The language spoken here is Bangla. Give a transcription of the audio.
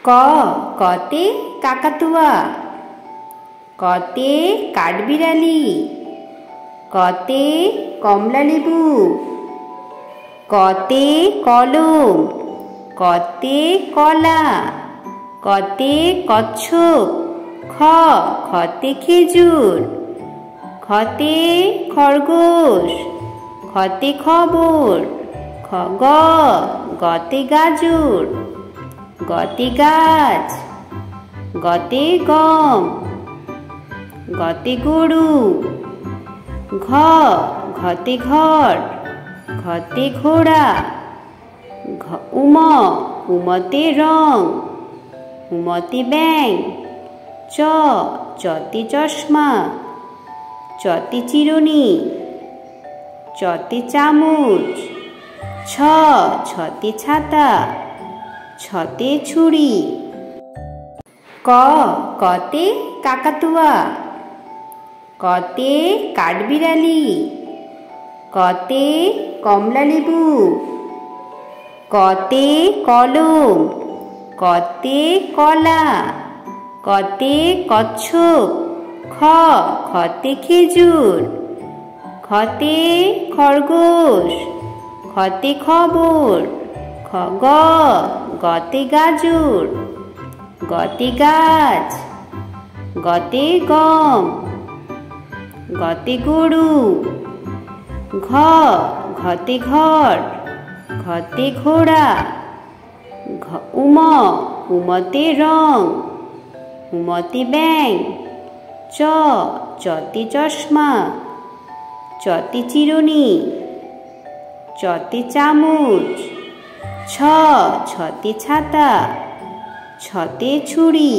ক কতে কাকাতুয়া, কতে কাঠবিড়ালি, কতে কমলালেবু, কতে কলম, কতে কলা, কতে কচ্ছপ, খতে খেজুর, খতে খরগোশ, খতে খবর, গতে গাজর, গতে গাছ, গতে গম, গতে গরু, ঘতে ঘর, ঘতে ঘোড়া, উমতে রং, উমতে ব্যাঙ, চতে চশমা, চতে চিরুনি, চতে চামচ, ছতে ছাতা, ছতে ছুরি। কতে কাকাতুয়া, কতে কাঠবিড়ালি, কতে কমলালেবু, কতে কলম, কতে কলা, কতে কচ্ছপ, খতে খেজুর, খতে খরগোশ, খতে খবর, গতে গাজর, গতে গাছ, গতে গম, গতে গরু, ঘতে ঘর, ঘতে ঘোড়া, উমতে রং, উমতে ব্যাঙ, চতে চশমা, চতে চিরুনি, চতে চামচ, ছতে ছাতা, ছতে ছুরি।